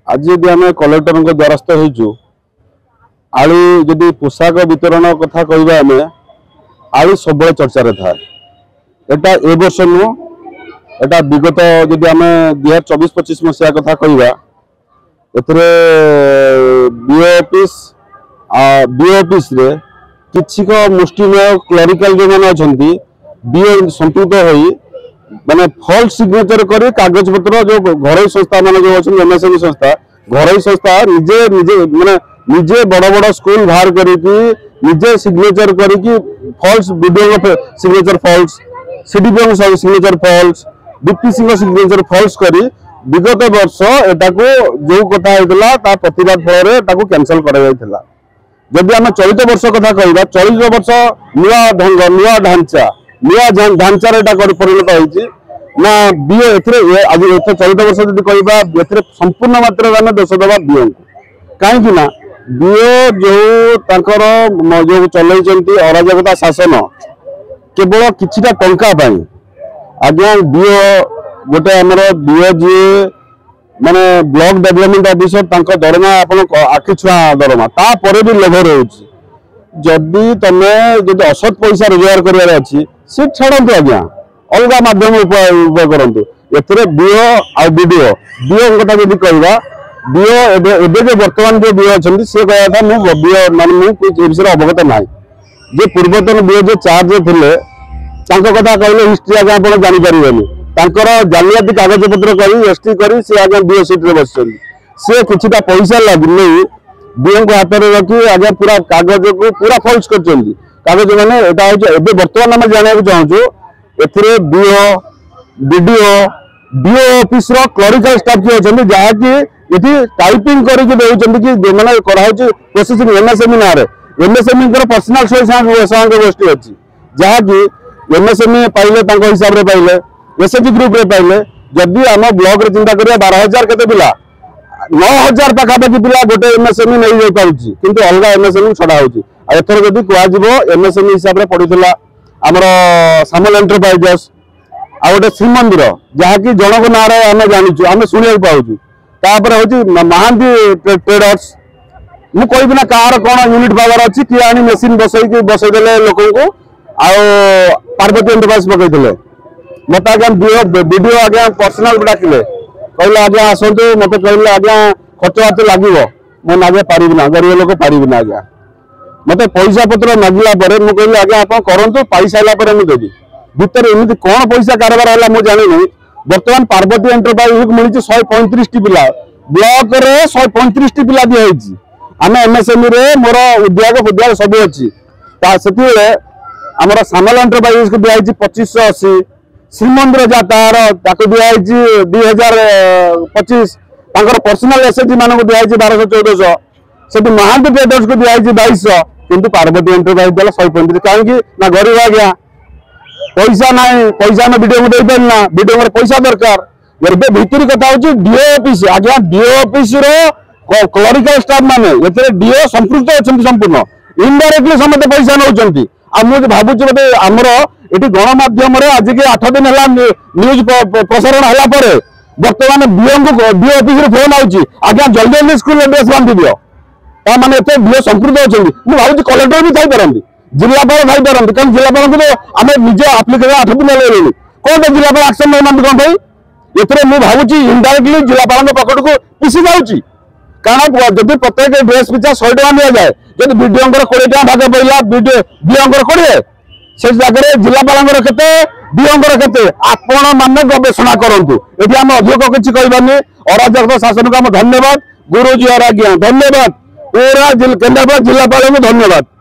आज यदि आम कलेक्टर द्वारस्थ हो आलू जदि पोशाक वितरण कथा कहवा आम आलू सब चर्चा था एटा ए वर्ष नुह एटा विगत जदि आम 2024-25 मसीहा कथा कहवा बीओ ऑफिस रे किछि मुष्टिमेय क्लरिकल जो मैंने अच्छा बीओ संपृक्त हो माने फॉल्स सिग्नेचर करी कागज पत्र जो घरोई संस्था माने जो अछि एमएसएमई संस्था घरोई संस्था निजे निजे माने निजे बड़ बड़ स्कूल बाहर करी निजे सिग्नेचर करी false video signature false CDP signature false DPC signature false करी विगत वर्ष एटा को जो कथा होइतला ता प्रतिवाद फल रे ताको कैंसिल करा जायतिला। जदि हम चलित वर्ष कथा कहबा चलित वर्ष नुआ ढंग नुआ ढांचा नुआ ढांचार एटा परिणत होइछि ना बीओ एथरे आज चलित वर्ष जदि कहबा एथरे संपूर्ण मात्रा रे दोष देबा बीओ काहे ना बीओ जो तांकर जो चलैचंती अराजकता शासन केवल किछिटा टंका पाई आज्ञा बीओ गोटे आमर बीओ जी माने ब्लॉक डेवलपमेंट ऑफिसर तांको दरमा आपण आखि छुआ दरमा तापर भी लोभ रोची जदि तमे जदि असत पैसा रोजगार करिवार अछि से छाड़ंतु आज्ञा अलगा माध्यम उपयोग करंतु एथरे बीओ आ बीडीओ बीओ कथा जदि कहबा बीओ एबे जो वर्तमान जो बीओ अछंती से कहया था मु बीओ माने मु ए विषय अवगत नाही जे पूर्वतन बीओ जो चार्ज थिले तांको कथा कहले हिस्ट्री आज्ञा आपण जानि परिबेनी तांकर जालियाती कागज पत्र करी एसटी करी से आगे बीओ सीट रे बसछन से किछिटा पैसा लागले बीओ को हाथ रे रखी आगे पूरा कागज को पूरा फॉल्स करछन कागज माने एटा हो एबे वर्तमान हम जाने को चाहू एथिरे बीओ बीडीओ बीओ ऑफिस रो क्लरिकल स्टाफ की अछन जहा कि इति टाइपिंग करी के देउछन कि माने करा होची प्रोसेसिंग एमएसएमई ना रे एमएसएमई कर पर्सनल सोसांग गोष्ठी अछि जहा कि एमएसएमई पाइले तांको हिसाब रे पाइले एसएचजी ग्रुप रे पाइले जदि आम ब्लॉक रे चिंता करिया 12,000 केते पिला 9,000 पाखापाखि पिला गोटे एमएसएमई नहीं जाई पाउची किंतु अलगा एमएसएमई छडा होची आ एथर जदि कुआ जिवो एमएसएमई हिसाब रे पडितला हमर सामल एंटरप्राइजेस आ गोटे श्रीमंदिर जहा कि जनक नाम रे हम जानिछु हम सुनिया पाउछु तापर होची महांती ट्रेडर्स मु कहबी ना कार कोन यूनिट पावर अछि कि आनी मशीन बसई देले लोकन को आ पार्वती एंटरप्राइज पकई देले मत आज्ञा वीडियो आज्ञा पर्सनाल डाकिले कहले आज्ञा आसतु मत कहले आज्ञा खर्च हाथ लगे मो नागे पारि ना गरीब लोक पारि ना आज्ञा मत पैसा पत्र मागिला मु कहली आज्ञा आप करंतु पाई साइला पर मु देबी भितर एमती कौन पैसा कारबार है मुझे जानी बर्तमान पार्वती एंटरप्राइज मिली 135 टी पिला ब्लॉक रे 135 टी पिला दिखाई आम एमएसएमई रे मोर उद्योग सब अच्छी से आमर सामल एंटरप्राइज को दिखाई 2580 श्रीमंदिर जा तार ताको दिखाई 2025 पर्सनल एसएचजी मान को दिखाई 1200-1400 से महांती ट्रेडर्स को दिखाई 2200 किंतु पार्वती एंटरप्राइज दिला 135 कहीं ना गरीब आज्ञा पैसा ना पैसा में वीडियो दे पारना वीडियो पैसा दरकार एबे भितरी कथा होची डीओ ऑफिस आज्ञा डीओ ऑफिस रो क्लरिकल स्टाफ माने एतरे डीओ संपृक्त अछंती संपूर्ण इनडायरेक्टली समते पैसा नउचंती आ मु भाबुची बटे हमर एटी गणमाध्यम रे आज के 8 दिन हला न्यूज प्रसारण हला परे वर्तमान डीओ ऑफिस रे फोन आउची आज्ञा जल्दी जल्दी स्कूल एड्रेस बांधी दियो ता माने एते डीओ संपृक्त अछंती मु भाबुची कलेक्टर भी थाई परंती जिलापाल भाई पारंती कारण जिलापाल को आम निजे आप्लिकेशन 8 दिन लेनी कौन जिलापाल एक्शन नहीं कौन भाई एथरे मु भाबुची इनडायरेक्टली जिलापाल पकेट को पिसी जाउची कारण जदि प्रत्येक ड्रेस पिछा 100 टका दिया जाए जदि वीडियो 20 टका भाग पड़ला वीडियो डीओ 20 से जगह जिलापाल केते डीओ केते आपण माने गवेषणा करंतु एठी हम अधिक किछि कहबानी अराजक शासन को हम धन्यवाद गुरुजी और आज्ञा धन्यवाद पूरा केंद्रापड़ा जिलापाल को धन्यवाद।